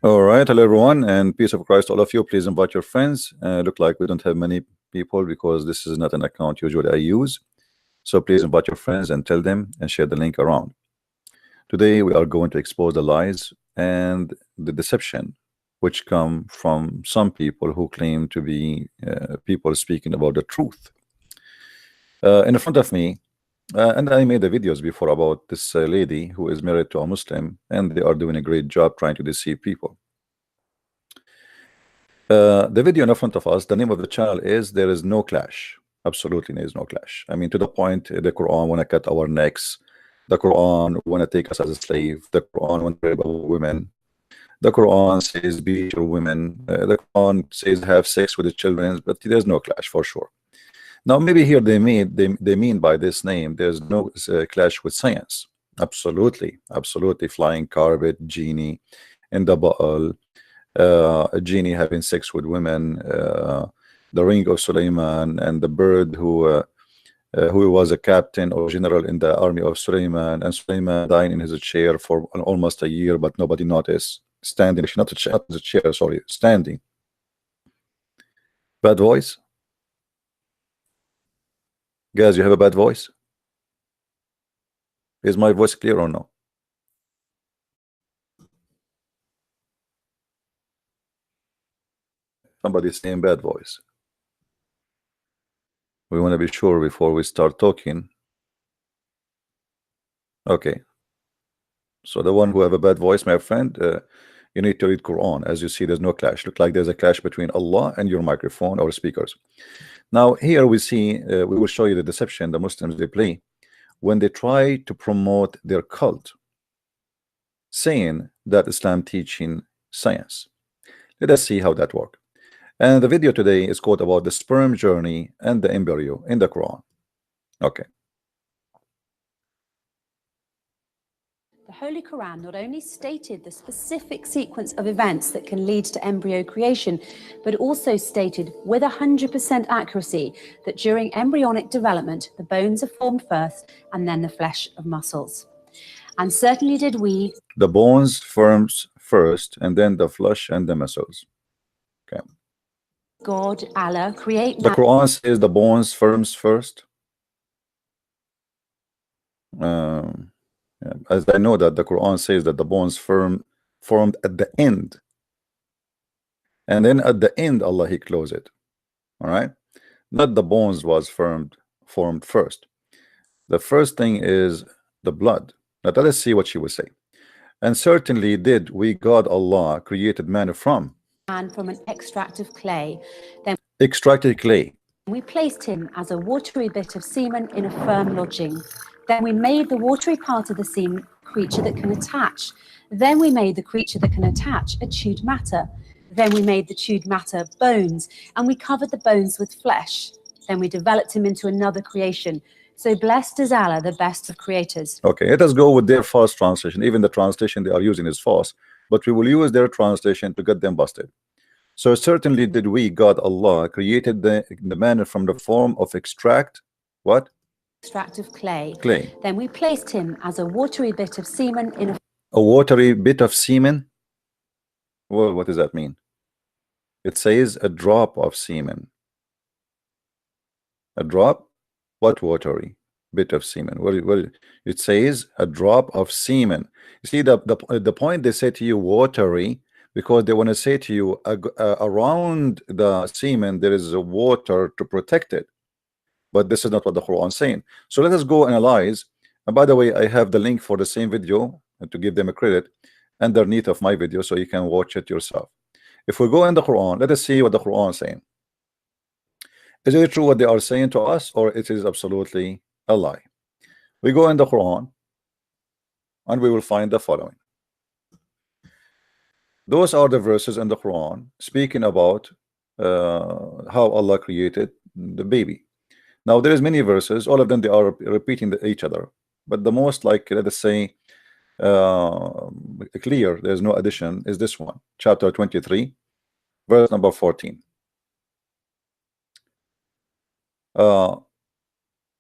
All right, hello everyone, and peace of Christ to all of you. Please invite your friends. Look like we don't have many people because this is not an account usually I use. So please invite your friends and tell them and share the link around. Today we are going to expose the lies and the deception which come from some people who claim to be people speaking about the truth. In front of me, and I made the videos before about this lady who is married to a Muslim, and they are doing a great job trying to deceive people. The video in front of us, the name of the channel is There Is No Clash. Absolutely, there is no clash. I mean, to the point, the Quran want to cut our necks. The Quran want to take us as a slave. The Quran want to rape our women. The Quran says beat your women. The Quran says have sex with the children, but there's no clash for sure. Now, maybe here they mean by this name, there's no clash with science. Absolutely, absolutely. Flying carpet, genie in the bottle, a genie having sex with women, the ring of Suleiman, and the bird who was a captain or general in the army of Suleiman, and Suleiman dying in his chair for almost a year, but nobody noticed. Standing, actually, not the chair, sorry, standing. Bad voice? Guys, you have a bad voice? Is my voice clear or no? Somebody's saying bad voice. We want to be sure before we start talking. Okay. So the one who have a bad voice, my friend, you need to read Quran. As you see, there's no clash. Look like there's a clash between Allah and your microphone or speakers. Now here we see, we will show you the deception the Muslims they play when they try to promote their cult, saying that Islam teaching science. Let us see how that works. And the video today is called about the sperm journey and the embryo in the Quran. Okay. The Holy Quran not only stated the specific sequence of events that can lead to embryo creation, but also stated with 100% accuracy that during embryonic development, the bones are formed first and then the flesh of muscles. And certainly did we. The bones forms first and then the flesh and the muscles. Okay. God, Allah, create. The Quran says the bones forms first. As I know that the Quran says that the bones formed at the end, and then at the end Allah he closed it. All right, not the bones was formed first. The first thing is the blood. Now let us see what she will say. And certainly did we God Allah created man from an extract of clay, then extracted clay. We placed him as a watery bit of semen in a firm lodging. Then we made the watery part of the semen creature that can attach. Then we made the creature that can attach a chewed matter. Then we made the chewed matter bones, and we covered the bones with flesh. Then we developed him into another creation. So blessed is Allah, the best of creators. Okay, let us go with their false translation. Even the translation they are using is false, but we will use their translation to get them busted. So certainly did we, God Allah, created the man from the form of extract, what? Extract of clay. Clay. Then we placed him as a watery bit of semen in a watery bit of semen. Well, what does that mean? It says a drop of semen. A drop? What watery bit of semen? Well, it says a drop of semen. You see the point they say to you watery, because they want to say to you around the semen there is a water to protect it, but this is not what the Quran is saying. So let us go analyze. And by the way, I have the link for the same video to give them a credit underneath of my video, so you can watch it yourself. If we go in the Quran, let us see what the Quran is saying. Is it true what they are saying to us, or it is absolutely a lie? We go in the Quran and we will find the following. Those are the verses in the Quran speaking about how Allah created the baby. Now there is many verses, all of them they are repeating each other, but the most, like, let us say clear, there's no addition, is this one, chapter 23 verse number 14.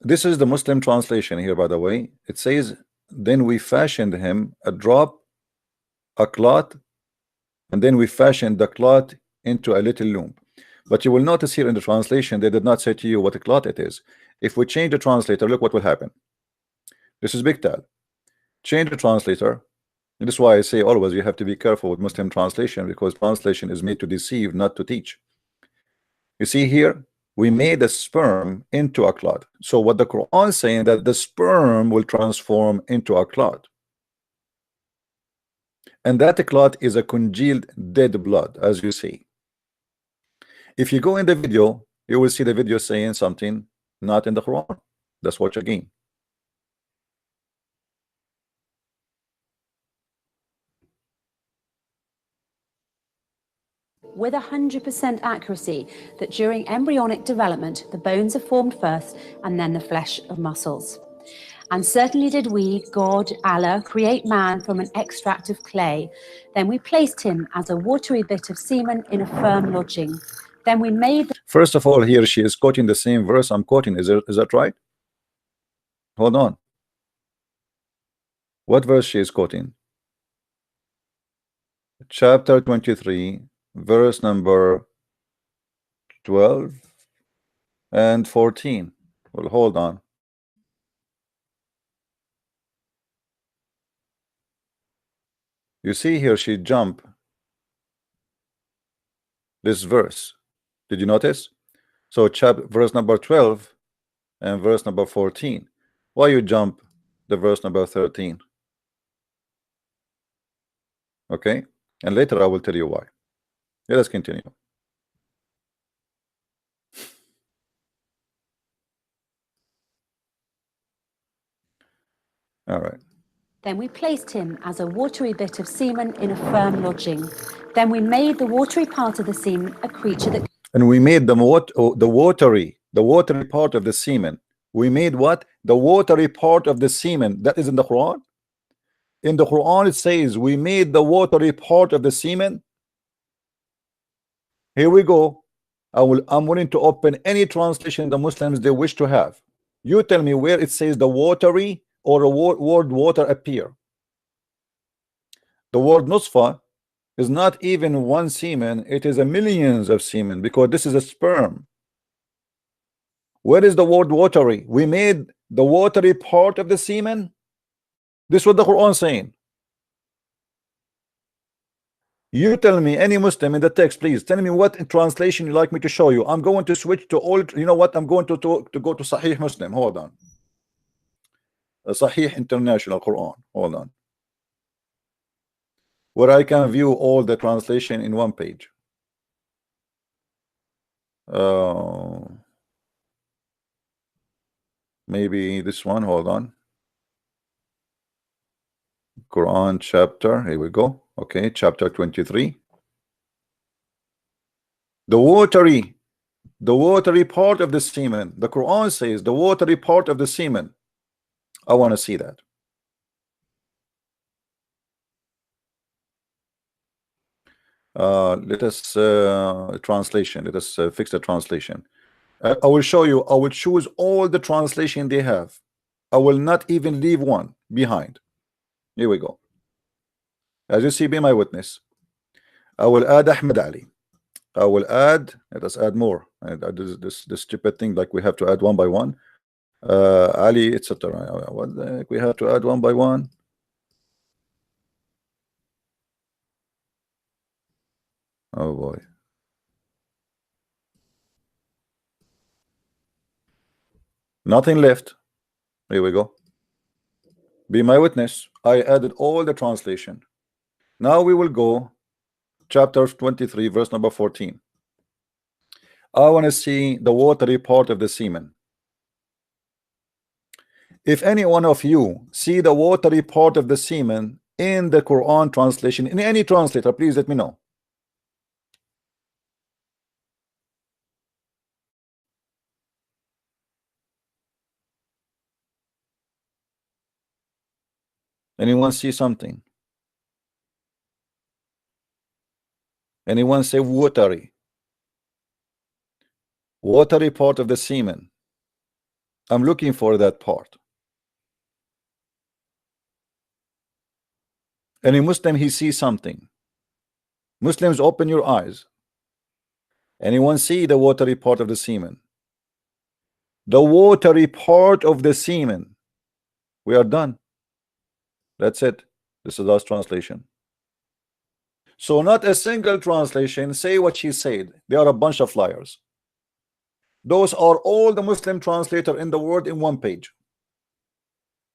This is the Muslim translation here, by the way. It says, then we fashioned him a drop, a clot and then we fashioned the clot into a little loom. But you will notice here in the translation, they did not say to you what a clot it is. If we change the translator, look what will happen. This is big tal. Change the translator. And this is why I say always you have to be careful with Muslim translation, because translation is made to deceive, not to teach. You see here, we made the sperm into a clot. So what the Quran is saying, that the sperm will transform into a clot. And that clot is a congealed dead blood, as you see. If you go in the video, you will see the video saying something not in the Quran. Let's watch again. With 100% accuracy that during embryonic development, the bones are formed first and then the flesh of muscles. And certainly did we, God, Allah, create man from an extract of clay. Then we placed him as a watery bit of semen in a firm lodging. Then we made... First of all, here she is quoting the same verse I'm quoting. Is that right? Hold on. What verse she is quoting? Chapter 23, verse number 12 and 14. Well, hold on. You see here she jump this verse. Did you notice? So verse number 12 and verse number 14. Why you jump the verse number 13? Okay, and later I will tell you why. Let us continue. All right. Then we placed him as a watery bit of semen in a firm lodging. Then we made the watery part of the semen a creature that... And we made the watery part of the semen. We made what? The watery part of the semen. That is in the Quran. In the Quran it says we made the watery part of the semen. Here we go. I'm willing to open any translation the Muslims they wish to have. You tell me where it says the watery or a word water appear. The word nusfa is not even one semen, it is a millions of semen, because this is a sperm. Where is the word watery? We made the watery part of the semen. This is what the Quran is saying. You tell me, any Muslim in the text, please tell me what translation you like me to show you. I'm going to switch to all. You know what? I'm going to go to Sahih Muslim. Hold on. Sahih International Quran. Hold on. Where I can view all the translation in one page. Maybe this one. Hold on. Quran chapter. Here we go. Okay, chapter 23. The watery part of the semen. The Quran says the watery part of the semen. I want to see that. Let us translation. Let us fix the translation. I will show you. I will choose all the translation they have. I will not even leave one behind. Here we go. As you see, be my witness. I will add Ahmed Ali. I will add. Let us add more. This stupid thing, like we have to add one by one. Ali, etc. What the heck? We have to add one by one. Oh boy. Nothing left. Here we go. Be my witness. I added all the translation. Now we will go chapter 23, verse number 14. I want to see the watery part of the semen. If any one of you see the watery part of the semen in the Quran translation, in any translator, please let me know. Anyone see something? Anyone say watery? Watery part of the semen. I'm looking for that part. Any Muslim, he sees something. Muslims, open your eyes. Anyone see the watery part of the semen? The watery part of the semen. We are done. That's it. This is the last translation. So not a single translation say what she said. They are a bunch of liars. Those are all the Muslim translator in the world in one page.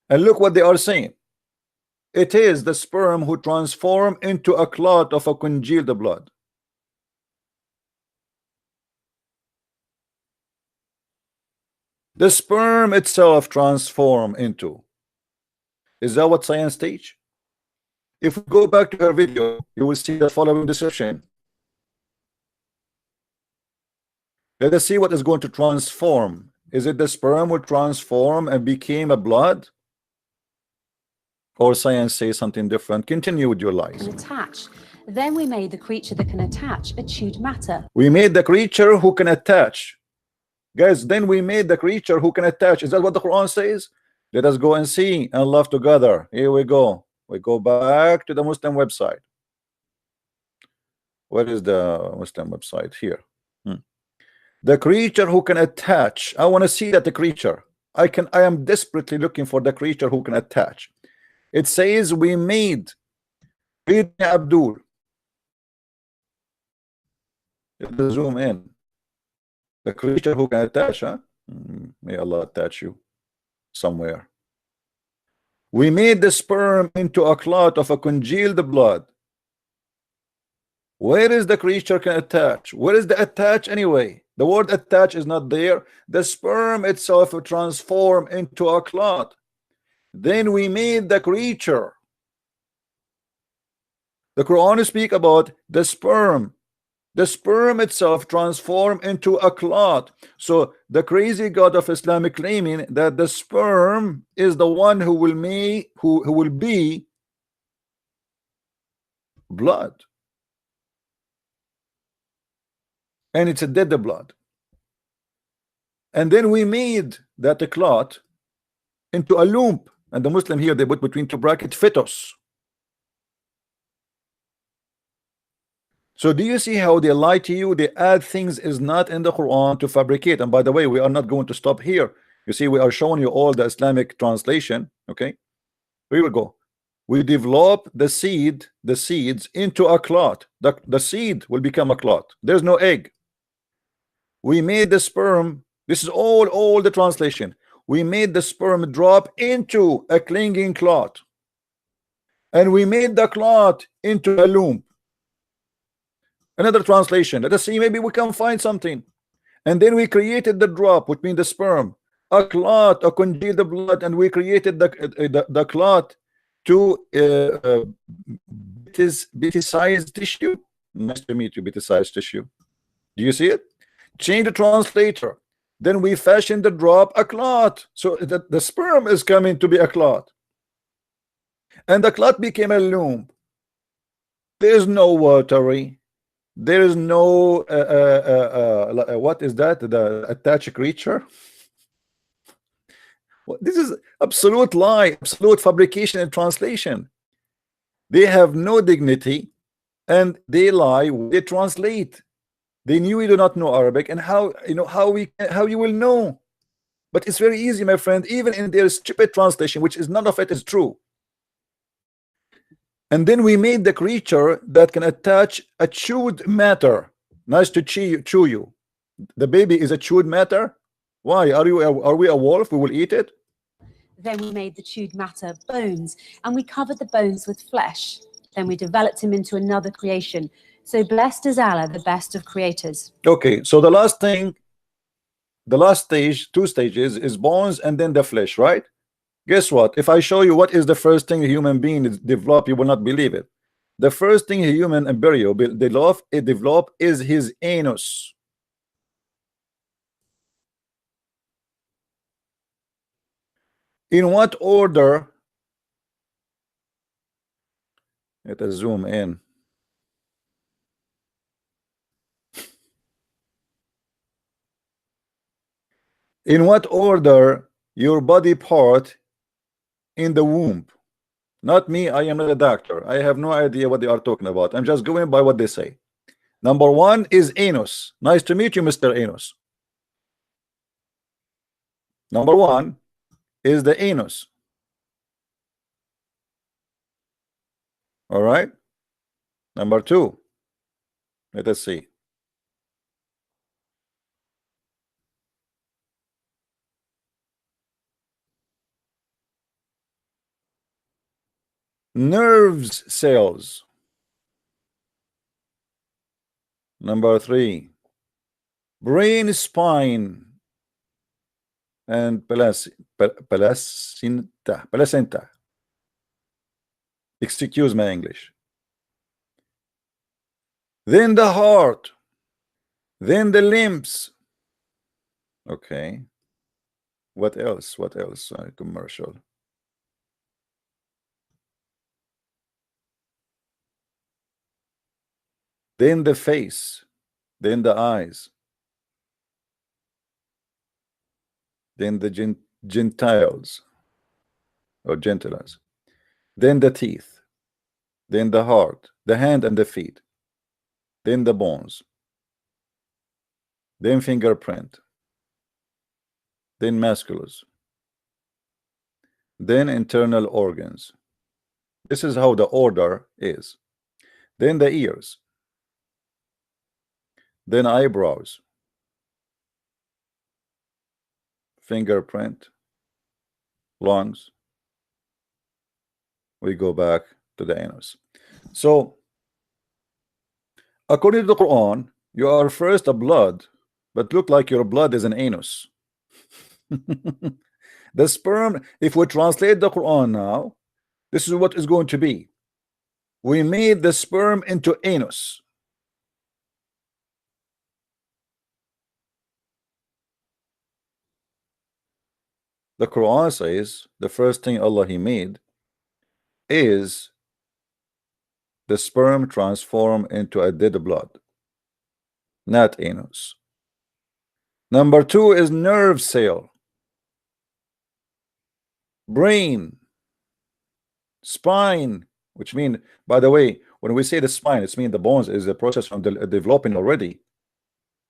And look what they are saying. It is the sperm who transform into a clot of a congealed blood. The sperm itself transform into. Is that what science teach? If we go back to her video, you will see the following description. Let us see what is going to transform. Is it the sperm will transform and became a blood? Or science says something different? Continue with your lies. Can attach. Then we made the creature that can attach a chewed matter. We made the creature who can attach. Guys, then we made the creature who can attach. Is that what the Quran says? Let us go and see and love together. Here we go. We go back to the Muslim website. Where is the Muslim website? Here. The creature who can attach. I want to see that the creature. I am desperately looking for the creature who can attach. It says we made. Read Abdul. Let's zoom in. The creature who can attach, huh? May Allah attach you somewhere. We made the sperm into a clot of a congealed blood. Where is the creature can attach? Where is the attach anyway? The word attach is not there. The sperm itself will transform into a clot. Then we made the creature. The Quran speak about the sperm. The sperm itself transform into a clot. So the crazy God of Islam claiming that the sperm is the one who will be blood. And it's a dead blood. And then we made that the clot into a lump. And the Muslim here, they put between two brackets fetus. So do you see how they lie to you? They add things is not in the Quran to fabricate. And by the way, we are not going to stop here. You see, we are showing you all the Islamic translation. Okay, here we go. We develop the seeds into a clot. The seed will become a clot. There's no egg. We made the sperm. This is all the translation. We made the sperm drop into a clinging clot. And we made the clot into a lump. Another translation. Let us see, maybe we can find something. And then we created the drop, which means the sperm, a clot, a congealed blood, and we created the clot to bite-sized tissue. Nice to meet you, bite-sized tissue. Do you see it? Change the translator. Then we fashioned the drop a clot. So the sperm is coming to be a clot. And the clot became a lump. There's no watery. There is no what is that? The attached creature. This is absolute lie, absolute fabrication and translation. They have no dignity, and they lie. They translate. They knew you do not know Arabic, and how you will know? But it's very easy, my friend. Even in their stupid translation, which is none of it is true. And then we made the creature that can attach a chewed matter. Nice to chew you. The baby is a chewed matter. Why? Are we a wolf? We will eat it. Then we made the chewed matter bones, and we covered the bones with flesh. Then we developed him into another creation. So blessed is Allah, the best of creators. Okay, so the last thing, the last stage, two stages, is bones and then the flesh, right? Guess what? If I show you what is the first thing a human being develop, you will not believe it. The first thing a human embryo develop is his anus. In what order? Let us zoom in. In what order your body part in the womb? Not me, I am not a doctor. I have no idea what they are talking about. I'm just going by what they say. Number one is anus. Nice to meet you, Mr. Anus. Number one is the anus. All right. Number two, let us see. Nerves cells. Number three, brain spine and placenta. Excuse my English. Then the heart. Then the limbs. Okay. What else? What else? Commercial. Then the face. Then the eyes. Then the gentiles or gentiles. Then the teeth. Then the heart, the hand and the feet. Then the bones. Then fingerprint. Then musculus. Then internal organs. This is how the order is. Then the ears. Then eyebrows. Fingerprint. Lungs. We go back to the anus. So according to the Quran, you are first a blood, but look like your blood is an anus. The sperm, if we translate the Quran now, this is what is going to be. We made the sperm into anus. The Quran says the first thing Allah He made is the sperm transform into a dead blood, not anus. Number two is nerve cell, brain, spine, which mean, by the way, when we say the spine, it's mean the bones is the process from developing already.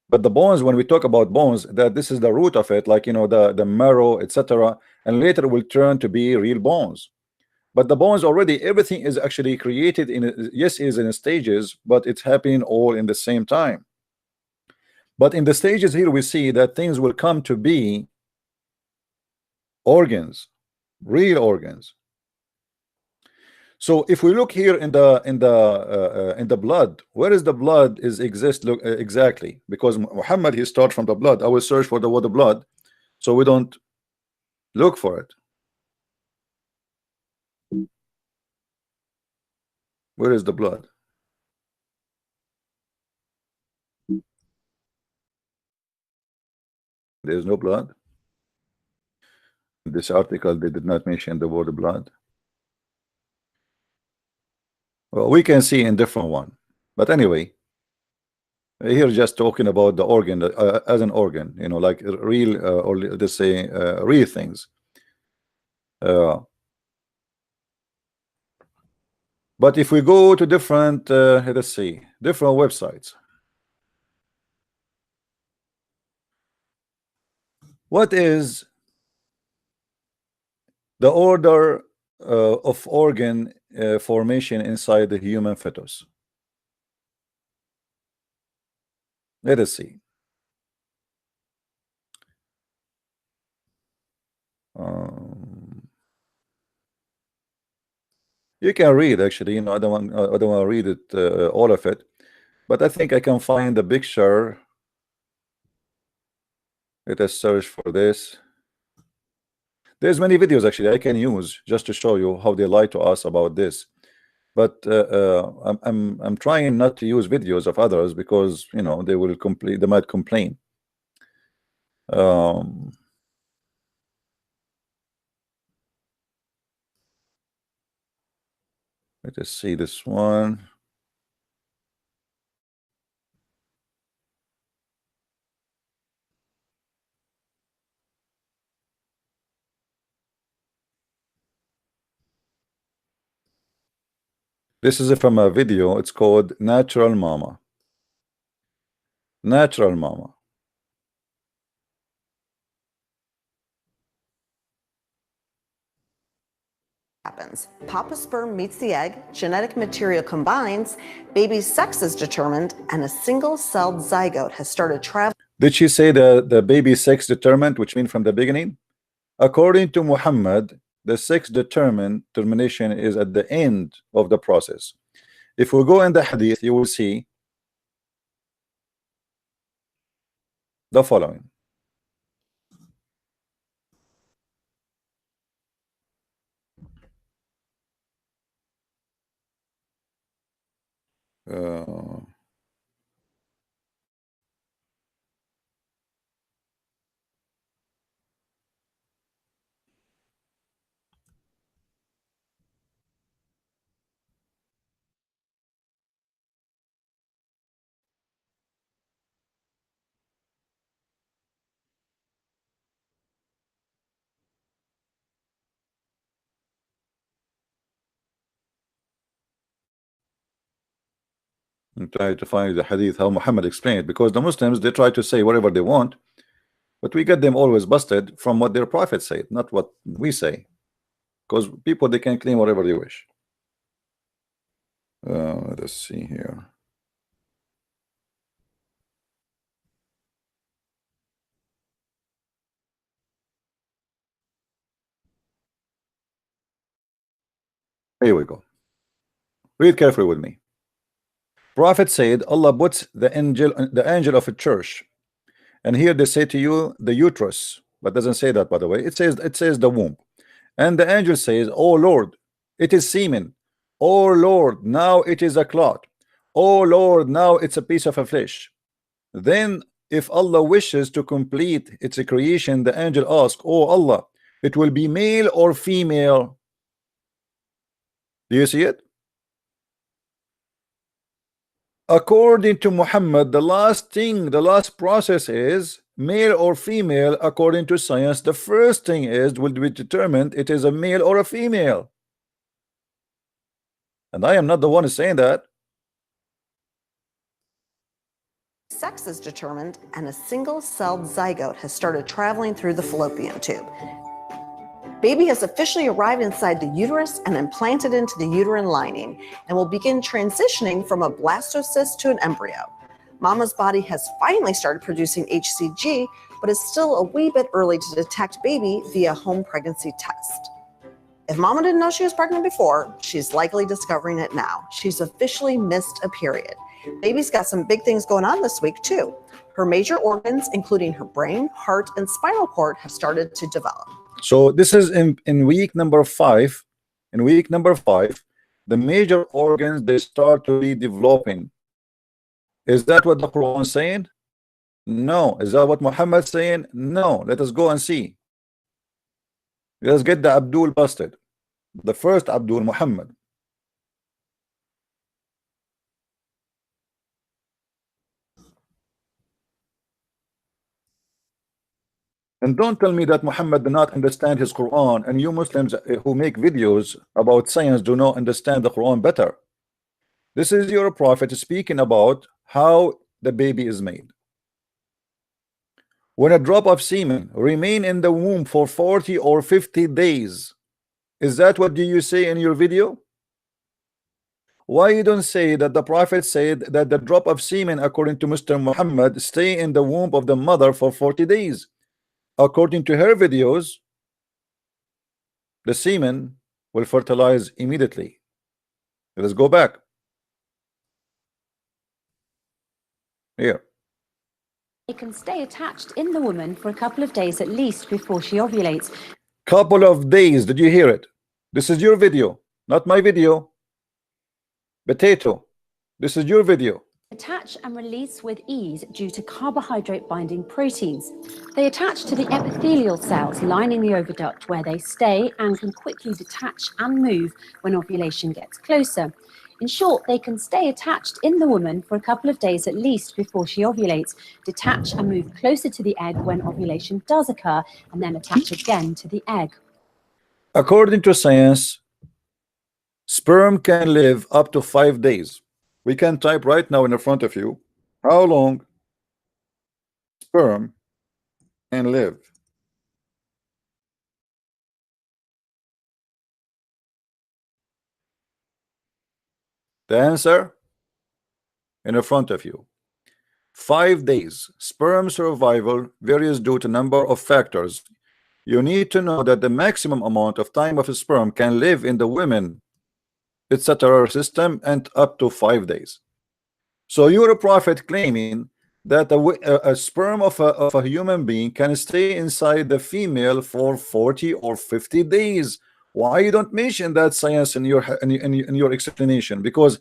But the bones, when we talk about bones, that this is the root of it, like, you know, the marrow, etc., and later will turn to be real bones. But the bones already, everything is actually created in, yes, is in stages, but it's happening all in the same time. But in the stages here, we see that things will come to be organs, real organs. So if we look here in the blood, where is the blood is exist? Look exactly, because Muhammad he start from the blood. I will search for the word blood, so we don't look for it. Where is the blood? There is no blood. This article they did not mention the word blood. Well, we can see in different one, but anyway, here just talking about the organ as an organ, you know, like real or let's say real things. But if we go to different, let's see, different websites, what is the order of organ formation inside the human fetus? Let us see. You can read actually, you know, I don't want to read it all of it, but I think I can find the picture. Let us search for this. There's many videos actually I can use just to show you how they lie to us about this. But I'm trying not to use videos of others because, you know, they will complain, they might complain. Let us see this one. This is from a video. It's called Natural Mama. Natural Mama. Happens. Papa sperm meets the egg, genetic material combines, baby's sex is determined, and a single-celled zygote has started traveling. Did she say the baby sex determined, which means from the beginning? According to Muhammad, the sex determination is at the end of the process. If we go in the hadith, you will see the following. I'm trying to find the hadith how Muhammad explained it, because the Muslims, they try to say whatever they want, but we get them always busted from what their prophet said, not what we say, because people, they can claim whatever they wish. Let's see here. Here we go. Read carefully with me. Prophet said Allah puts the angel of a church, and here they say to you the uterus, but doesn't say that, by the way. It says the womb, and the angel says, oh Lord, it is semen. Oh Lord, now it is a clot. Oh Lord, now it's a piece of a flesh. Then if Allah wishes to complete its creation, the angel asks, oh Allah, it will be male or female? Do you see it? According to Muhammad, the last process is male or female. According to science, the first thing will be determined it is a male or a female. And I am not the one saying that. Sex is determined, and a single-celled zygote has started traveling through the fallopian tube. Baby has officially arrived inside the uterus and implanted into the uterine lining and will begin transitioning from a blastocyst to an embryo. Mama's body has finally started producing HCG, but is still a wee bit early to detect baby via home pregnancy test. If Mama didn't know she was pregnant before, she's likely discovering it now. She's officially missed a period. Baby's got some big things going on this week too. Her major organs, including her brain, heart, and spinal cord, have started to develop. So this is in week number 5. In week number 5, the major organs, they start to be developing. Is that what the Quran is saying? No. Is that what Muhammad is saying? No. Let us go and see. Let's get the Abdul busted. The first Abdul, Muhammad. And don't tell me that Muhammad did not understand his Quran, and you Muslims who make videos about science do not understand the Quran better. This is your prophet speaking about how the baby is made. When a drop of semen remain in the womb for 40 or 50 days, is that what do you say in your video? Why you don't say that the prophet said that the drop of semen, according to Mr. Muhammad, stay in the womb of the mother for 40 days? According to her videos, the semen will fertilize immediately. Let's go back. Here. It can stay attached in the woman for a couple of days at least before she ovulates. Couple of days. Did you hear it? This is your video, not my video. Potato, this is your video. Attach and release with ease due to carbohydrate binding proteins. They attach to the epithelial cells lining the oviduct, where they stay and can quickly detach and move when ovulation gets closer. In short, they can stay attached in the woman for a couple of days at least before she ovulates, detach and move closer to the egg when ovulation does occur, and then attach again to the egg. According to science, Sperm can live up to 5 days. We can type right now in front of you how long sperm can live. The answer in front of you. 5 days. Sperm survival varies due to number of factors. You need to know that the maximum amount of time of a sperm can live in the women, etc. system and up to 5 days. So you're a prophet claiming that a sperm of a human being can stay inside the female for 40 or 50 days. Why you don't mention that science in your explanation? Because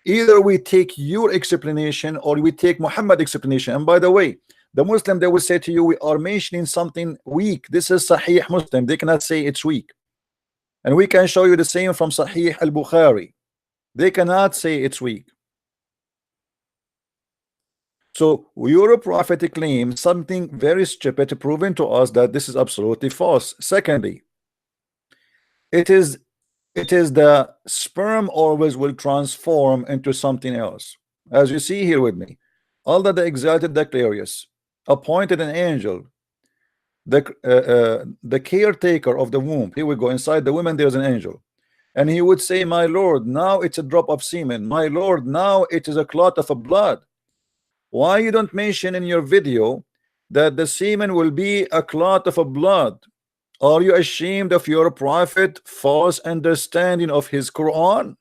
either we take your explanation or we take Muhammad explanation. And by the way, the Muslim, they will say to you, we are mentioning something weak. This is Sahih Muslim. They cannot say it's weak. And we can show you the same from Sahih al-Bukhari. They cannot say it's weak. So your prophet claims something very stupid, proving to us that this is absolutely false. Secondly, it is the sperm always will transform into something else. As you see here with me, Allah the exalted, the glorious, appointed an angel, the caretaker of the womb. Here we go, inside the woman there's an angel, and he would say, my Lord, now it's a drop of semen. My Lord, now it is a clot of a blood. Why you don't mention in your video that the semen will be a clot of a blood? Are you ashamed of your prophet false understanding of his Quran?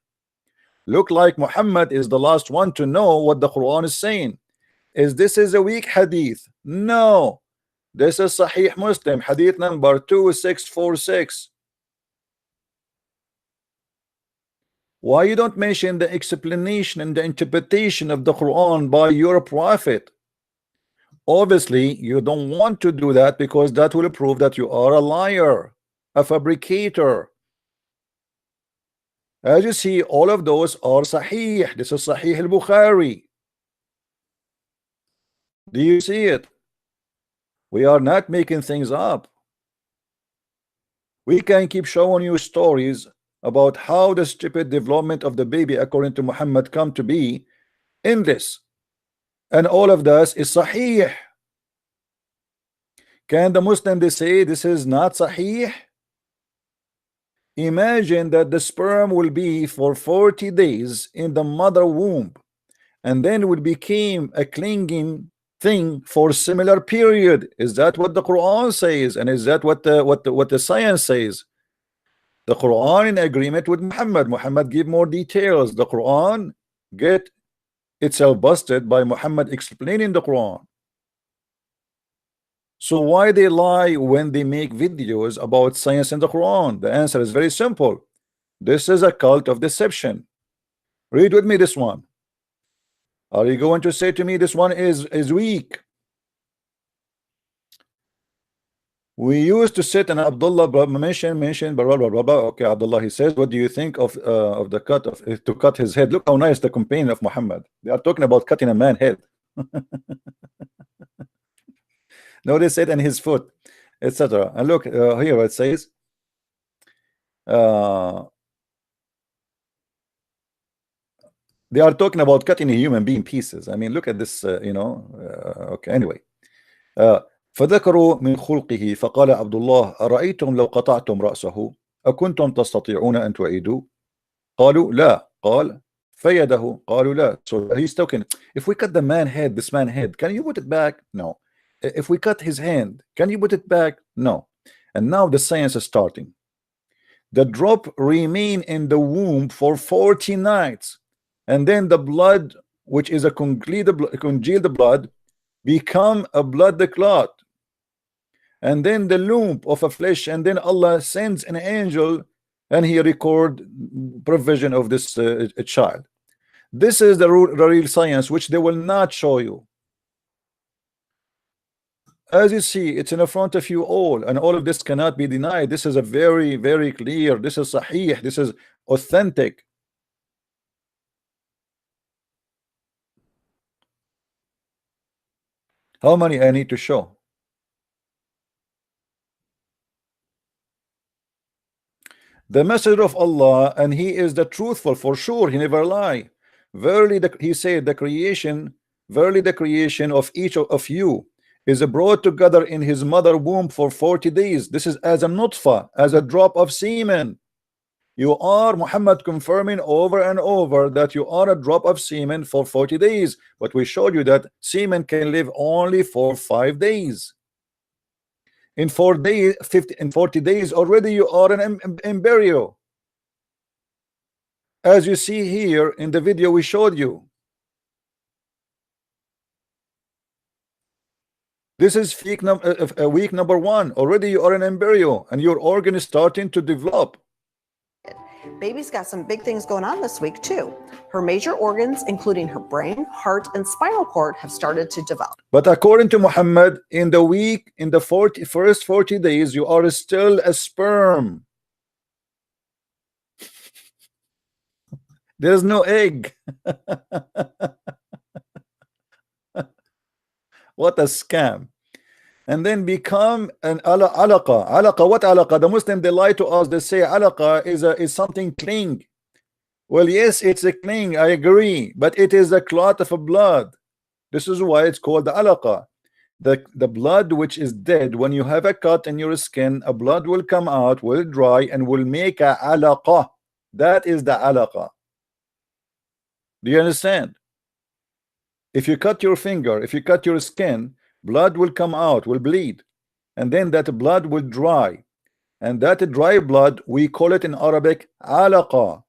Look like Muhammad is the last one to know what the Quran is saying. Is this is a weak hadith? No, this is Sahih Muslim, hadith number 2646. Why you don't mention the explanation and the interpretation of the Quran by your prophet? Obviously you don't want to do that because that will prove that you are a liar, a fabricator. As you see, all of those are Sahih. This is Sahih al-Bukhari. Do you see it? We are not making things up. We can keep showing you stories about how the stupid development of the baby according to Muhammad come to be in this, and all of this is Sahih. Can the Muslim they say this is not Sahih? Imagine that the sperm will be for 40 days in the mother womb, and then will become a clinging thing for similar period. Is that what the Quran says? And is that what the science says? The Quran in agreement with Muhammad. Muhammad give more details. The Quran get itself busted by Muhammad explaining the Quran. So why they lie when they make videos about science in the Quran? The answer is very simple. This is a cult of deception. Read with me this one. Are you going to say to me this one is weak? We used to sit and Abdullah mention blah, blah, blah, blah. Okay, Abdullah, he says, what do you think of the cut of to cut his head? Look how nice the campaign of Muhammad. They are talking about cutting a man's head. Notice it and his foot, etc. And look here it says they are talking about cutting a human being pieces. I mean, look at this, okay, anyway. فذكروا من خلقه فقال عبد الله أرأيتم لو قطعتم رأسه أكنتم تستطيعون أن تعيدوا قالوا لا قال فيده قالوا لا. So he's talking, if we cut the man's head, this man's head, can you put it back? No. If we cut his hand, can you put it back? No. And now the science is starting. The drop remain in the womb for 40 nights, and then the blood, which is a congealed blood, become a blood clot, and then the lump of a flesh, and then Allah sends an angel and he record provision of this child. This is the real science, which they will not show you. As you see, it's in front of you all, and all of this cannot be denied. This is a very, very clear. This is sahih. This is authentic. How many I need to show? the messenger of Allah, and he is the truthful for sure, he never lie. Verily, he said, the creation, verily the creation of each of you is brought together in his mother womb for 40 days. This is as a nutfa, as a drop of semen. You are, Muhammad, confirming over and over that you are a drop of semen for 40 days, but we showed you that semen can live only for 5 days. In 40 days already you are an embryo, as you see here in the video we showed you. This is week number 1. Already you are an embryo and your organ is starting to develop. Baby's got some big things going on this week too. Her major organs, including her brain, heart, and spinal cord, have started to develop. But according to Muhammad, in the first 40 days, you are still a sperm. There's no egg. What a scam. And then become an alaqa. Alaqa, what alaqa? The Muslim, they lie to us. They say alaqa is something cling. Well, yes, it's a cling, I agree, but it is a clot of blood. This is why it's called the alaqa. The blood which is dead, when you have a cut in your skin, a blood will come out, will dry, and will make a alaqa. That is the alaqa. Do you understand? If you cut your finger, if you cut your skin, blood will come out, will bleed, and then that blood will dry, and that dry blood, we call it in Arabic alaqa.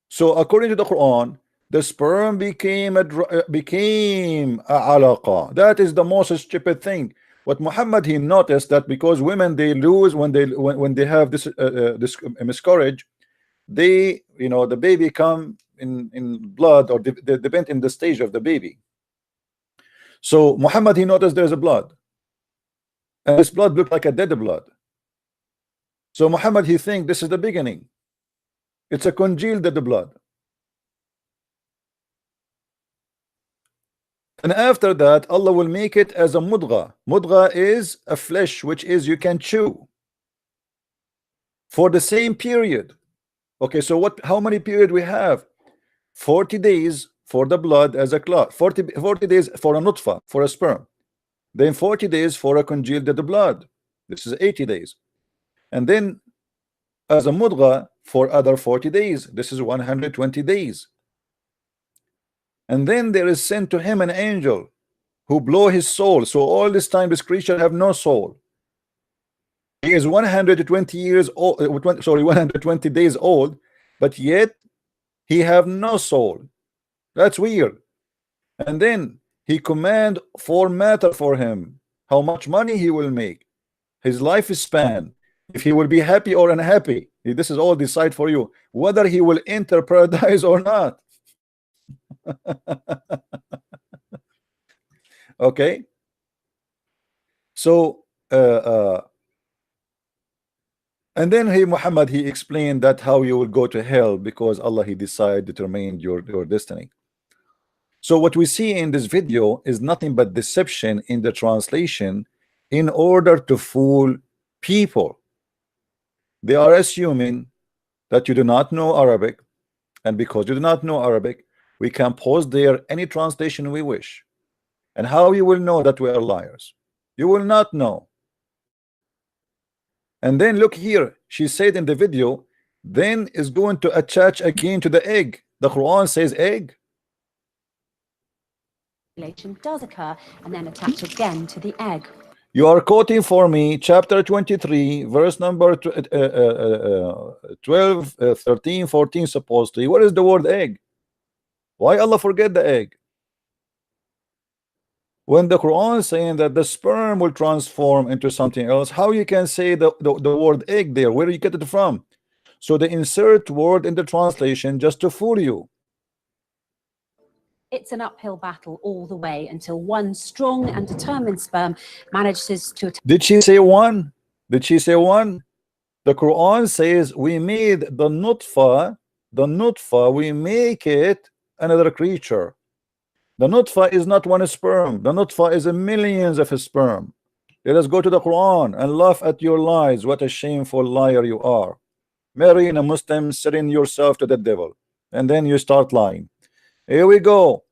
So according to the Quran, the sperm became a alaqa. That is the most stupid thing. What Muhammad, he noticed that because women, they lose when they have this miscarriage, they, you know, the baby come in blood, or they depend in the stage of the baby. So Muhammad, he noticed there's a blood, and this blood looked like a dead blood. So Muhammad, he think this is the beginning. It's a congealed dead blood. And after that, Allah will make it as a mudgha. Mudgha is a flesh which is you can chew for the same period. Okay, so how many period we have? 40 days for the blood as a clot, 40 days for a nutfa, for a sperm, then 40 days for a congealed dead blood. This is 80 days. And then as a mudgha for other 40 days. This is 120 days. And then there is sent to him an angel who blow his soul. So all this time this creature have no soul. He is 120 years old, 120 days old, but yet he have no soul. That's weird. And then he command for matter for him, how much money he will make, his lifespan, if he will be happy or unhappy. This is all decide for you, whether he will enter paradise or not. Okay, so and then Muhammad, he explained that how you will go to hell because Allah, he determined your destiny. So what we see in this video is nothing but deception in the translation in order to fool people. They are assuming that you do not know Arabic, and because you do not know Arabic, we can post there any translation we wish. And how you will know that we are liars? You will not know. And then look here, she said in the video, then is going to attach again to the egg. The Quran says egg. Does occur and then attach again to the egg. You are quoting for me chapter 23, verse number 12, 13, 14 supposedly. What is the word egg? Why Allah forget the egg? When the Quran is saying that the sperm will transform into something else, how you can say the word egg there? Where do you get it from? So they insert word in the translation just to fool you. It's an uphill battle all the way until one strong and determined sperm manages to... Did she say one? Did she say one? The Quran says we made the nutfa, we make it another creature. The nutfa is not one sperm. The nutfa is a millions of sperm. Let us go to the Quran and laugh at your lies. What a shameful liar you are. Marrying a Muslim, selling yourself to the devil, and then you start lying. Here we go.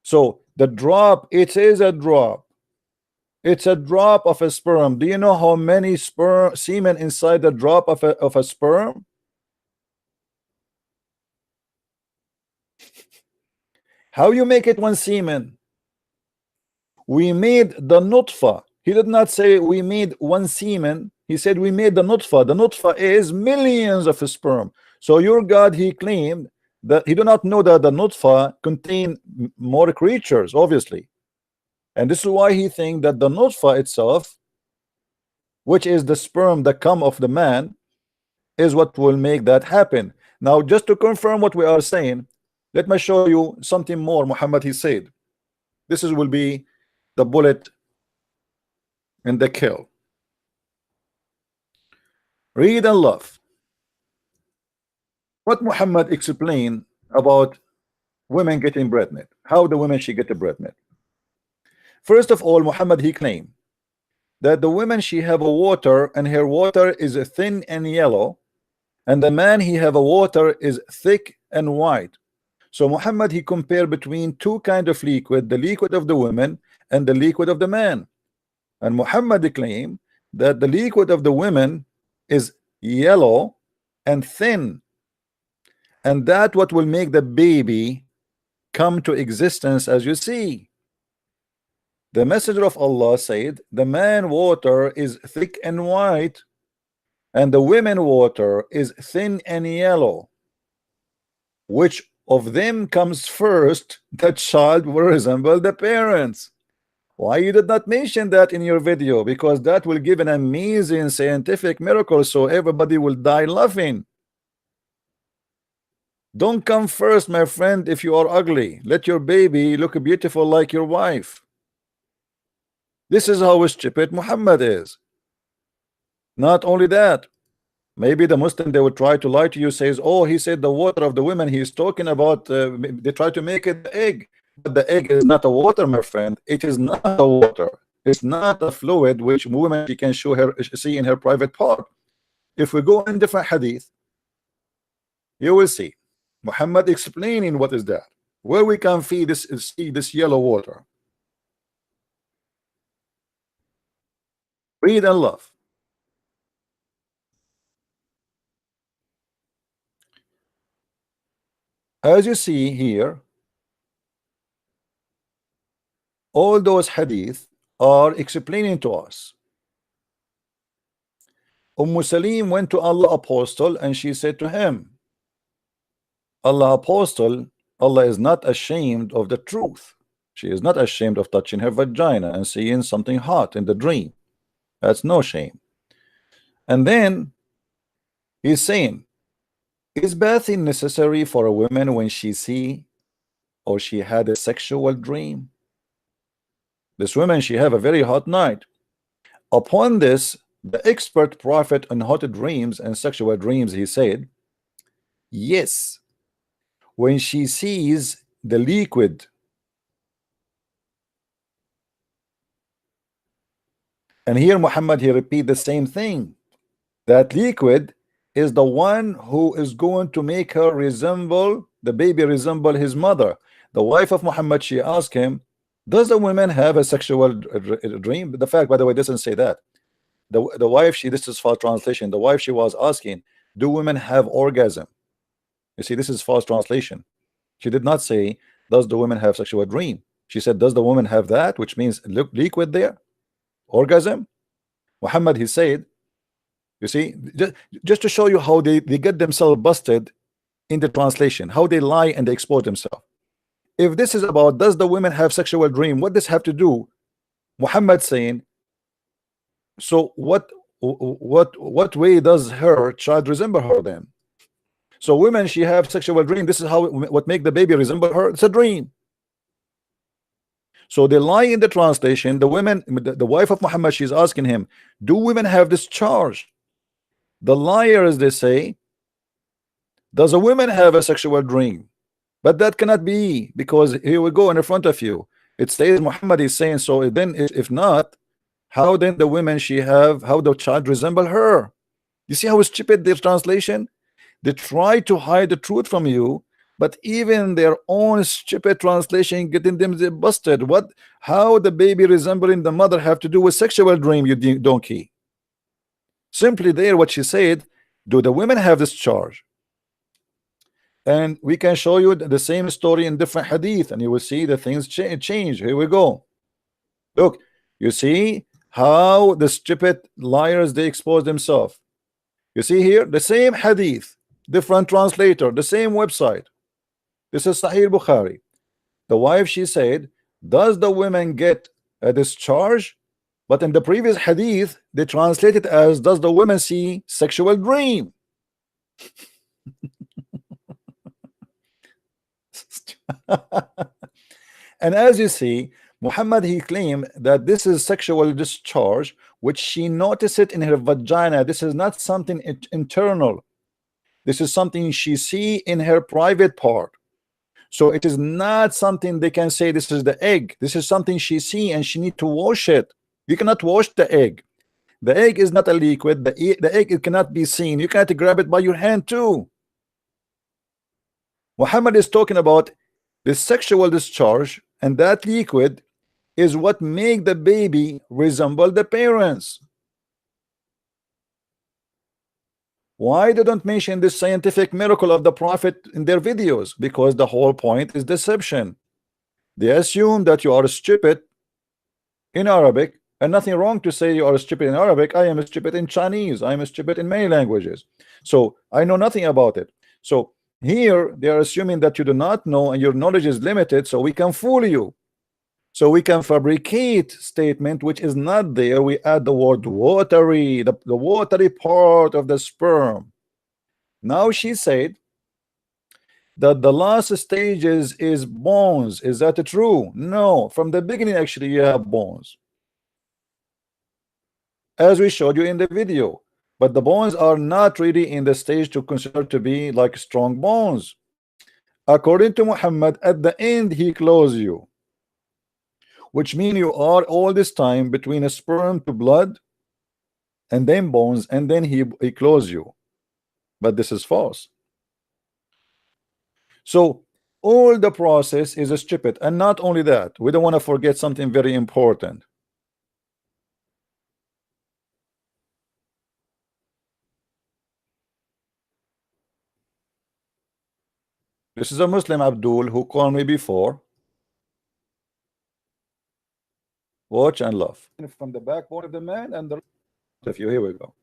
So the drop, it is a drop. It's a drop of a sperm. Do you know how many semen inside the drop of a sperm? How you make it one semen? We made the nutfa. He did not say we made one semen. He said we made the nutfa. The nutfa is millions of sperm. So your God, he claimed that he do not know that the nutfa contain more creatures, obviously. And this is why he think that the nutfa itself, which is the sperm that come of the man, is what will make that happen. Now, just to confirm what we are saying, let me show you something more Muhammad he said. This will be the bullet in the kill. Read and love what Muhammad explained about women getting pregnant, how the women should get pregnant. First of all, Muhammad he claimed that the women she have a water and her water is thin and yellow, and the man he have a water is thick and white. So Muhammad he compared between two kind of liquid, the liquid of the women and the liquid of the man. And Muhammad claimed that the liquid of the women is yellow and thin, and that what will make the baby come to existence. As you see, the messenger of Allah said the man water is thick and white, and the women water is thin and yellow. Which of them comes first? The child will resemble the parents. Why you did not mention that in your video? Because that will give an amazing scientific miracle, so everybody will die laughing. Don't come first, my friend, if you are ugly. Let your baby look beautiful like your wife. This is how stupid Muhammad is. Not only that, maybe the Muslim, they will try to lie to you, says, oh, he said the water of the women he's talking about, they try to make it the egg. But the egg is not a water, my friend. It is not a water. It's not a fluid which woman she can see in her private part. If we go in different hadith, you will see Muhammad explaining what is that, where we can see this yellow water. Read and love. As you see here, all those hadith are explaining to us. Salim went to Allah apostle and she said to him, Allah apostle, Allah is not ashamed of the truth. She is not ashamed of touching her vagina and seeing something hot in the dream. That's no shame. And then he's saying, is bathing necessary for a woman when she see or she had a sexual dream? This woman, she have a very hot night. Upon this, the expert prophet on hot dreams and sexual dreams, he said, yes, when she sees the liquid, and here Muhammad he repeat the same thing, that liquid is the one who is going to make her resemble, the baby resemble his mother. The wife of Muhammad, she asked him, does a woman have a sexual dream? The fact, by the way, doesn't say that. The wife, this is false translation. The wife, she was asking, do women have orgasm? You see, this is false translation. She did not say, does the woman have sexual dream? She said, does the woman have that? Which means liquid there, orgasm. Muhammad, he said, you see, just to show you how they get themselves busted in the translation, how they lie and they expose themselves. If this is about does the women have sexual dream, what does have to do? Muhammad saying, so what way does her child resemble her then? So women, she have sexual dream. This is how what make the baby resemble her. It's a dream. So they lie in the translation. The women, the wife of Muhammad, she's asking him, do women have this charge? The liars, they say, does a woman have a sexual dream? But that cannot be, because here we go in front of you. It says Muhammad is saying, so then if not, How then the women how the child resemble her? You see how stupid their translation? They try to hide the truth from you, but even their own stupid translation getting them busted. How the baby resembling the mother have to do with sexual dream, you donkey? Simply there what she said, do the women have this charge? And we can show you the same story in different hadith, and you will see the things change. Here we go. Look, you see how the stupid liars they expose themselves. You see here the same hadith, different translator, the same website. This is Sahih Bukhari. The wife, she said, does the women get a discharge? But in the previous hadith they translate it as, does the women see sexual dream? And as you see, Muhammad, he claimed that this is sexual discharge which she noticed it in her vagina. This is not something internal. This is something she see in her private part. So it is not something they can say this is the egg. This is something she see and she need to wash it. You cannot wash the egg. The egg is not a liquid. The egg, it cannot be seen. You cannot grab it by your hand too. Muhammad is talking about the sexual discharge, and that liquid is what make the baby resemble the parents. Why they don't mention this scientific miracle of the Prophet in their videos? Because the whole point is deception. They assume that you are stupid in Arabic, and nothing wrong to say you are stupid in Arabic. I am stupid in Chinese. I am stupid in many languages. So I know nothing about it. So here they are assuming that you do not know and your knowledge is limited, so we can fool you. So we can fabricate statement which is not there. We add the word watery, the watery part of the sperm. Now she said that the last stages is bones. Is that true? No, from the beginning actually you have bones, as we showed you in the video, but the bones are not really in the stage to consider to be like strong bones. According to Muhammad, at the end he closes you, which means you are all this time between a sperm to blood and then bones, and then he closes you. But this is false. So all the process is stupid. And not only that, we don't want to forget something very important. This is a Muslim, Abdul, who called me before. Watch and love. From the backbone of the man and the of you. Here we go.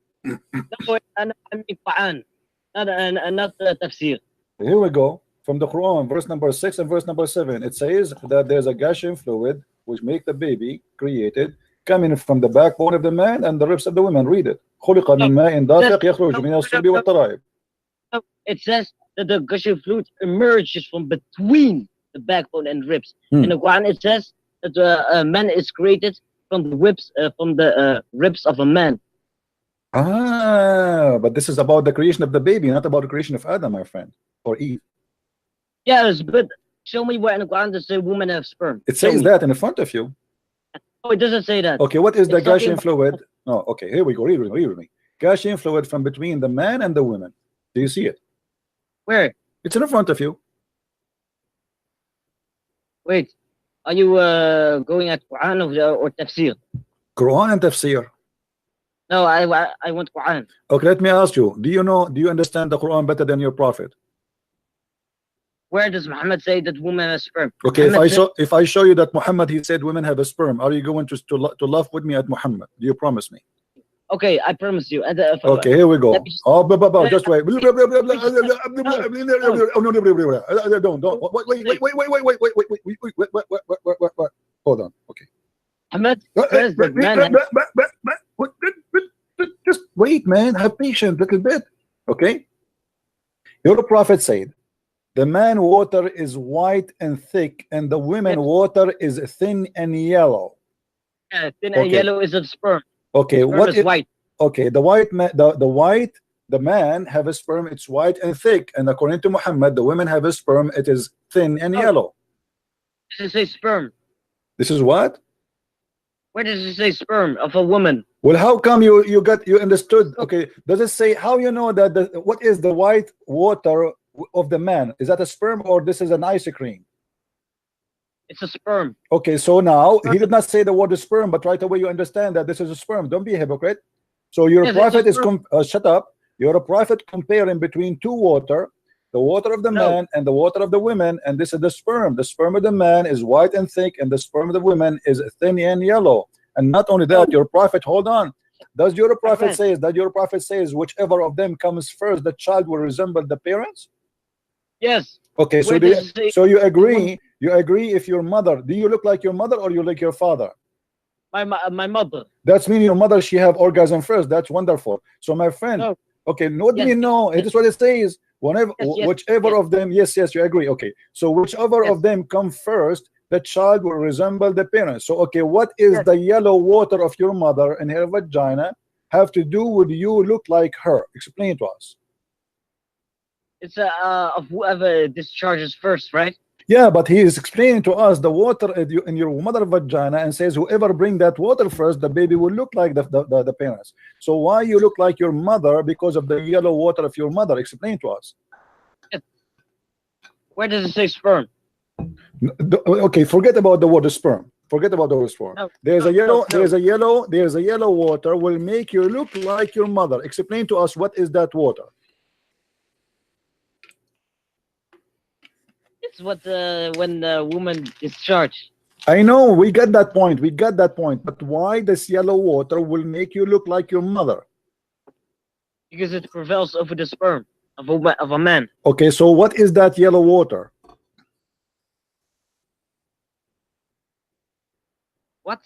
not tafsir. Here we go. From the Quran, verse number 6 and verse number 7. It says that there's a gashing fluid which make the baby created coming from the backbone of the man and the ribs of the woman. Read it. It says that the gushing fluid emerges from between the backbone and ribs. In the Quran, it says that a man is created from the ribs of a man. But this is about the creation of the baby, not about the creation of Adam, my friend, or Eve. Yes, but show me where in the Quran does say women have sperm. It says that in front of you. Oh, it doesn't say that. Okay, what is the gushing fluid? Oh, okay, here we go. Read with me. Gushing fluid from between the man and the woman. Do you see it? Where? It's in front of you. Wait, are you going at Quran or tafsir? Quran and tafsir. No, I want Quran. Okay, let me ask you. Do you understand the Quran better than your prophet? Where does Muhammad say that women have sperm? Okay, if I show you that Muhammad he said women have a sperm, are you going to laugh with me at Muhammad? Do you promise me? Okay, I promise you. Okay, here we go. Oh, just wait. Don't. Wait. Hold on. Okay. Muhammad, just wait, man. Have patience a little bit. Okay. Your prophet said, the man water is white and thick, and the women water is thin and yellow. Yeah, thin and yellow is a sperm. Okay, sperm what is white? Okay, the man have a sperm, it's white and thick, and according to Muhammad, the women have a sperm, it is thin and yellow. This is a sperm. This is what? Where does it say sperm of a woman? Well, how come you understood? Okay, does it say how you know that what is the white water of the man? Is that a sperm or this is an ice cream? It's a sperm. Okay, so now he did not say the word sperm, but right away you understand that this is a sperm. Don't be a hypocrite. So your Yes, prophet it's is shut up. You're a prophet comparing between two water, the water of the No. man and the water of the women, and this is the sperm. The sperm of the man is white and thick, and the sperm of the women is thin and yellow. And not only that, your prophet, hold on. Does your prophet says whichever of them comes first, the child will resemble the parents? Yes. Okay, so Where does it say so you agree if your mother, do you look like your mother or you like your father? my mother? That's meaning your mother, she have orgasm first. That's wonderful. So my friend, No. okay, what do Yes, you know? It is what it says. Whenever, Yes, whichever of them, yes, you agree. Okay, so whichever Yes. of them come first, the child will resemble the parents. So okay, what is Yes. the yellow water of your mother in her vagina have to do with you look like her? Explain to us. It's of whoever discharges first, right? Yeah, but he is explaining to us the water in your mother vagina and says whoever bring that water first, the baby will look like the parents. So why you look like your mother? Because of the yellow water of your mother. Explain to us. Where does it say sperm? Okay, forget about the word sperm. Forget about the word sperm. No, There's no, a yellow, no. there's a yellow water will make you look like your mother. Explain to us what is that water. It's what when the woman discharged. I know we got that point. We got that point. But why this yellow water will make you look like your mother? Because it prevails over the sperm of a man. Okay, so what is that yellow water? What?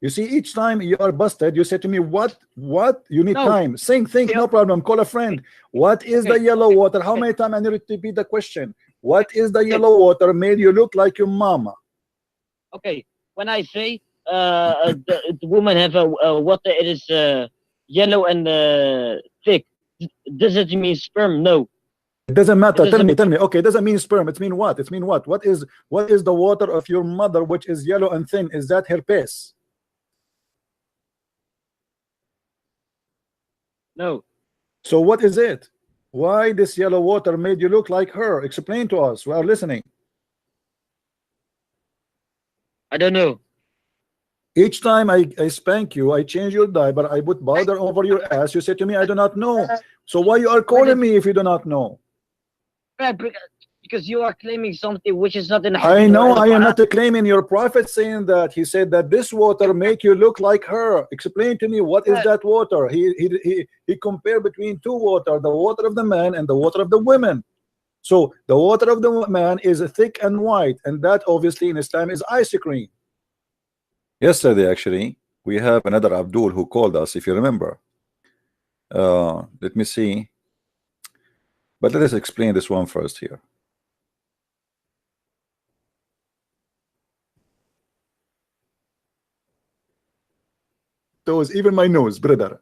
You see, each time you are busted, you say to me, what? You need No. time. Think, no problem. Call a friend. What is the Okay. yellow water? How many times I need to repeat the question? What is the yellow water made you look like your mama? Okay. When I say the woman have a water, it is yellow and thick. Does it mean sperm? No. It doesn't matter. It doesn't Tell me. Okay, it doesn't mean sperm. It mean what? It mean what? What is the water of your mother, which is yellow and thin? Is that herpes? No. So what is it? Why this yellow water made you look like her? Explain to us. We are listening. I don't know. Each time I spank you, I change your diaper, I put powder over your ass, you say to me, I do not know. So why you are calling me if you do not know? Because you are claiming something which is not in the I hadith know or the I am Quran. not claiming. Your prophet saying that. He said that this water make you look like her. Explain to me what is that water. He compared between two water, the water of the man and the water of the women. So the water of the man is thick and white, and that obviously in Islam is ice cream. Yesterday actually we have another Abdul who called us, if you remember. Let me see, but let us explain this one first here. Toes, even my nose, brother.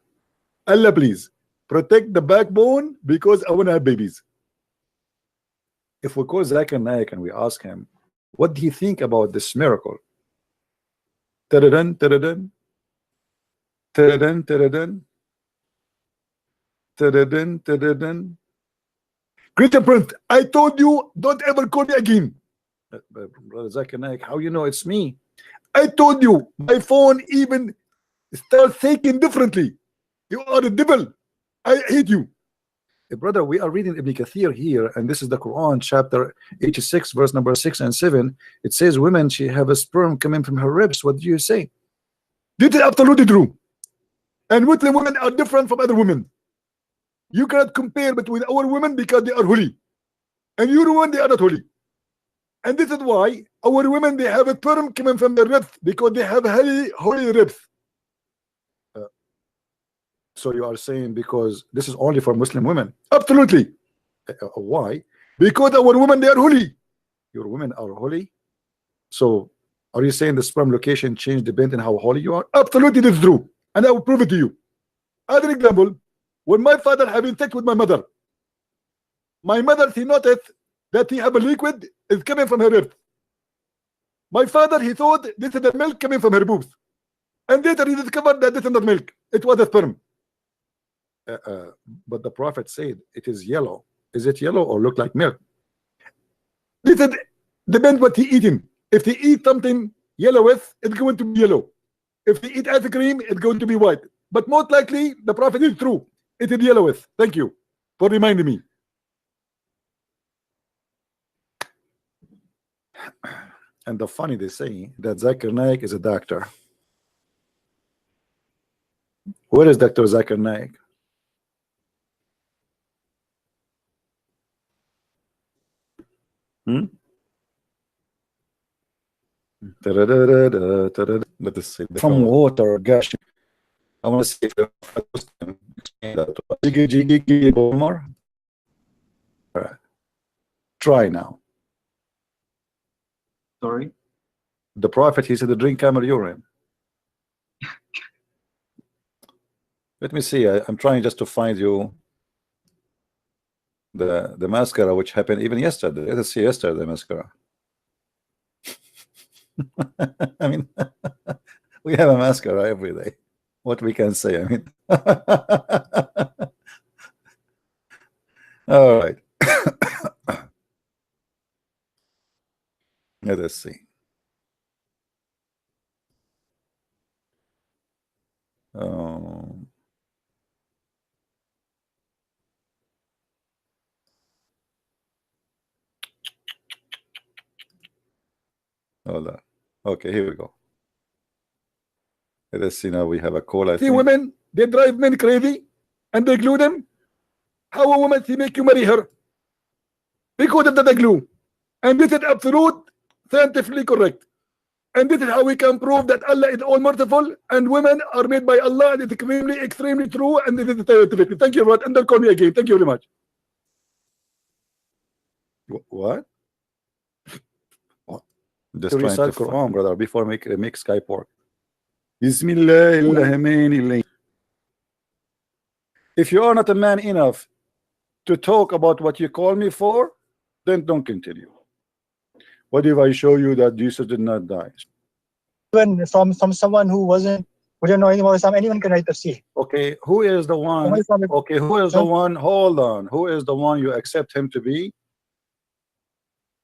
Allah, please protect the backbone because I want to have babies. If we call Zakir Naik and we ask him, what do you think about this miracle? Taradan, taradan, taradan, taradan, taradan, taradan. Greater Prince, I told you don't ever call me again. Brother Zakir Naik, how you know it's me? I told you my phone even starts thinking differently. You are a devil. I hate you. Brother, we are reading Ibn Kathir here, and this is the Quran, chapter 86, verse number 6 and 7. It says, women, she have a sperm coming from her ribs. What do you say? This is absolutely true. And Muslim women are different from other women. You cannot compare between our women because they are holy, and your women, they are not holy. And this is why our women, they have a sperm coming from their ribs because they have holy ribs. So you are saying because this is only for Muslim women? Absolutely. Why? Because our women, they are holy. Your women are holy. So are you saying the sperm location changed depending on how holy you are? Absolutely, this is true, and I will prove it to you. As an example, when my father having sex with my mother, he noticed that he have a liquid is coming from her ribs. My father, he thought this is the milk coming from her boobs. and later he discovered that it's not milk, it was a sperm. But the Prophet said it is yellow. Is it yellow or look like milk? This depends what he eating. If he eat something yellow with, it's going to be yellow. If he eat ice cream, it's going to be white. But most likely, the Prophet is true. It is yellow with. Thank you for reminding me. And the funny, they say that Zakir Naik is a doctor. Where is Dr. Zakir Naik? Let us see. From water gushing. I want to see if more. All right. Try now. Sorry. The Prophet, he said to drink camel urine. Let me see. I'm trying just to find you the mascara which happened even yesterday. Let us see yesterday mascara. I mean, we have a mascara every day. What we can say, I mean. All right. Let us see. Hold on. Okay, here we go. Let us see now. We have a call. I think women, they drive men crazy and they glue them. How a woman to make you marry her? Because of the glue. And this is absolute scientifically correct. And this is how we can prove that Allah is all merciful and women are made by Allah, and it's extremely true, and this is scientific. Thank you very much. And don't call me again. Thank you very much. What? Just trying to Quran, brother, before make Skype work. Bismillah. If you are not a man enough to talk about what you call me for, then don't continue. What if I show you that Jesus did not die? Even from someone who didn't know anything about Islam, anyone can write tafsir. Okay, who is the one? Okay, who is the one? Hold on. Who is the one you accept him to be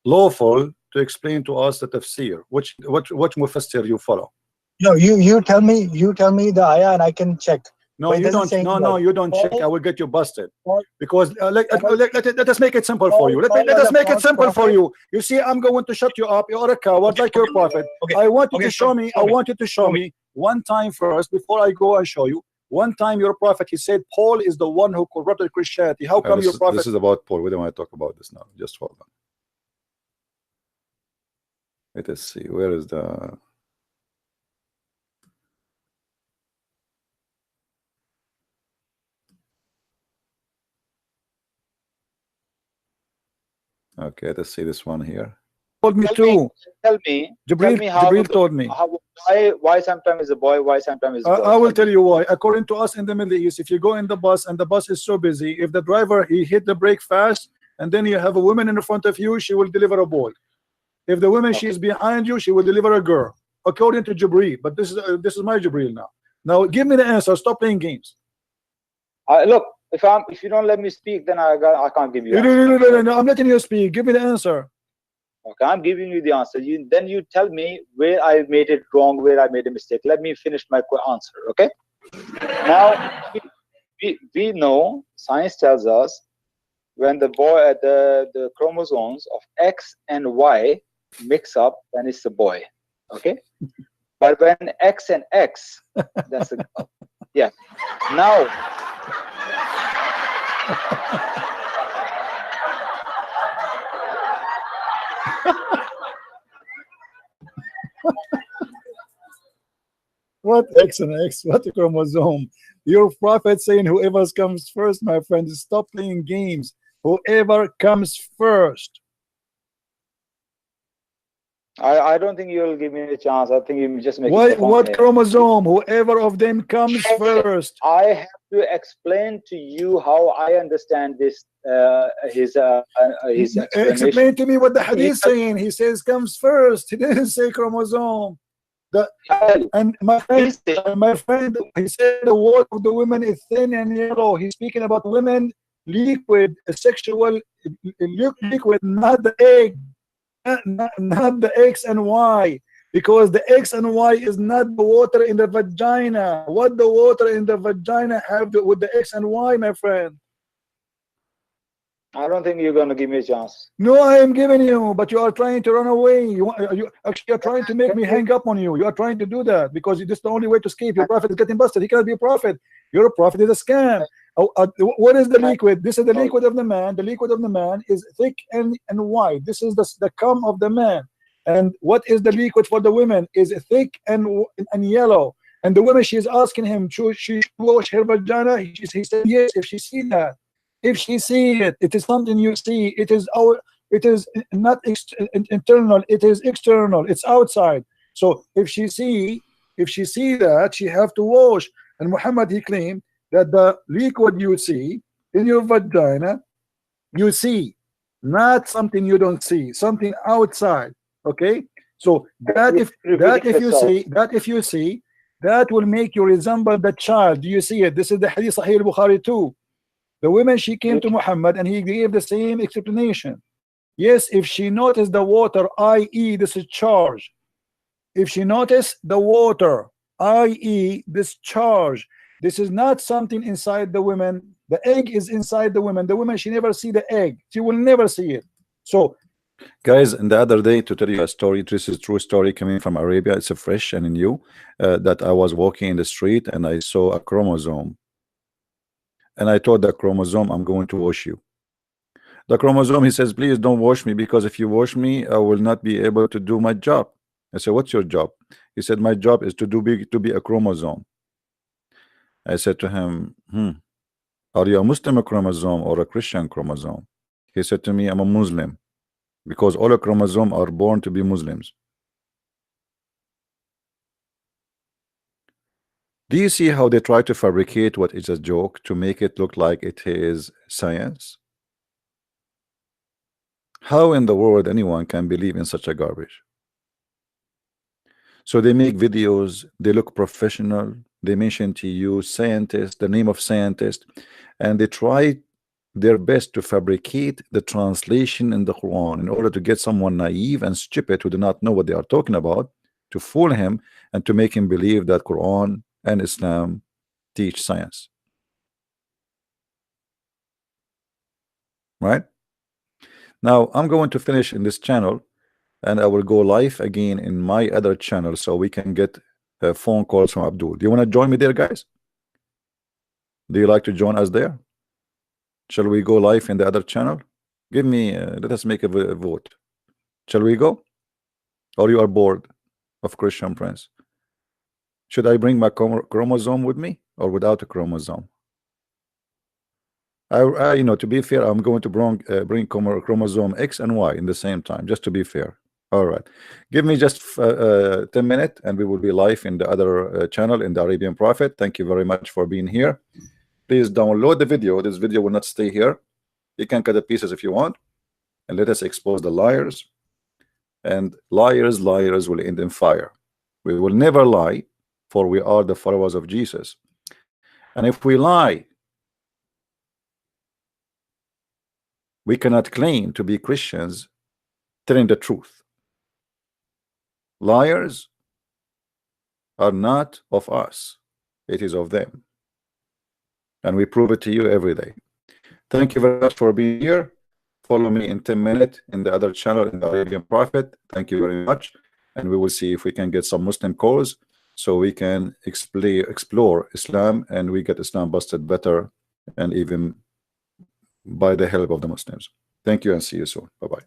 lawful to explain to us the tafsir? Which mufassir you follow? No, you tell me the ayah and I can check. No, you don't. No, you don't check. I will get you busted. Because let us make it simple for you. Let us make it simple for you. You see, I'm going to shut you up. You're a coward like your prophet. Okay. I want you to show me. I want you to show me one time first before I go and show you. One time your prophet, he said Paul is the one who corrupted Christianity. How come your prophet? This is about Paul. We don't want to talk about this now. Just hold on. Let us see. Where is the? Okay, let's see this one here. Told me too. Tell me Jibril told me. Why sometimes is a boy, why sometimes is a girl? I will tell you why. According to us in the Middle East, if you go in the bus and the bus is so busy, if the driver he hit the brake fast and then you have a woman in front of you, she will deliver a boy. If the woman she's behind you, she will deliver a girl. According to Jibril, but this is my Jibril now. Now give me the answer. Stop playing games. Look. If you don't let me speak, then I can't give you. No, I'm letting you speak. Give me the answer. Okay, I'm giving you the answer. Then you tell me where I made it wrong, where I made a mistake. Let me finish my answer. Okay. Now we know science tells us when the chromosomes of X and Y mix up, then it's a boy. Okay. But when X and X, that's a girl. Yeah. Now. What X and X? What a chromosome? Your prophet saying whoever comes first, my friend, stop playing games. Whoever comes first. I don't think you'll give me a chance. I think you just make what chromosome? Whoever of them comes first. I have to explain to you how I understand this. His explanation. Explain to me what the hadith is saying. He says comes first. He didn't say chromosome. And my friend, he said the water of the women is thin and yellow. He's speaking about women liquid, sexual liquid, not the egg, not the X and Y, because the X and Y is not the water in the vagina. What the water in the vagina have to, with the X and Y, my friend? I don't think you're going to give me a chance. No, I am giving you, but you are trying to run away. You actually are trying to make me hang up on you. You are trying to do that because this is the only way to escape. Your prophet is getting busted. He cannot be a prophet. Your prophet is a scam. What is the liquid? This is the liquid of the man. The liquid of the man is thick and wide. This is the cum of the man. And what is the liquid for the women is thick and yellow. And the woman, she is asking him, should she wash her vagina? He said yes, if she see that. If she see it, it is something you see. It is not internal. It is external. It's outside. So if she see that, she have to wash. And Muhammad, he claimed that the liquid you see in your vagina, you see, not something you don't see, something outside. Okay. So that if you see, that will make you resemble the child. Do you see it? This is the Hadith Sahih al-Bukhari too. The woman, she came to Muhammad and he gave the same explanation. Yes, if she noticed the water, i.e. this is charge. If she noticed the water, i.e. this charge, this is not something inside the woman. The egg is inside the woman. The woman, she never see the egg. She will never see it. So, guys, and the other day, to tell you a story, this is a true story coming from Arabia. It's a fresh and new, that I was walking in the street and I saw a chromosome. And I told the chromosome, I'm going to wash you. The chromosome, he says, please don't wash me, because if you wash me, I will not be able to do my job. I said, what's your job? He said, my job is to be a chromosome. I said to him, are you a Muslim chromosome or a Christian chromosome? He said to me, I'm a Muslim, because all chromosomes are born to be Muslims. Do you see how they try to fabricate what is a joke to make it look like it is science? How in the world anyone can believe in such a garbage? So they make videos, they look professional, they mention to you scientist, the name of scientist, and they try their best to fabricate the translation in the Quran in order to get someone naive and stupid who do not know what they are talking about, to fool him and to make him believe that Quran and Islam teach science. Right? Now I'm going to finish in this channel and I will go live again in my other channel so we can get phone calls from Abdul. Do you want to join me there, guys? Do you like to join us there? Shall we go live in the other channel? Give me, let us make a vote. Shall we go? Or you are bored of Christian Prince? Should I bring my chromosome with me or without a chromosome? I you know, to be fair, I'm going to bring chromosome X and Y in the same time, just to be fair. All right, give me just 10 minutes and we will be live in the other channel in the Arabian Prophet. Thank you very much for being here. Please download the video. This video will not stay here. You can cut the pieces if you want, and let us expose the liars. And liars will end in fire. We will never lie, for we are the followers of Jesus. And if we lie, we cannot claim to be Christians telling the truth. Liars are not of us, it is of them. And we prove it to you every day. Thank you very much for being here. Follow me in 10 minutes in the other channel in the Arabian Prophet. Thank you very much. And we will see if we can get some Muslim calls so we can explore Islam and we get Islam busted better and even by the help of the Muslims. Thank you and see you soon. Bye-bye.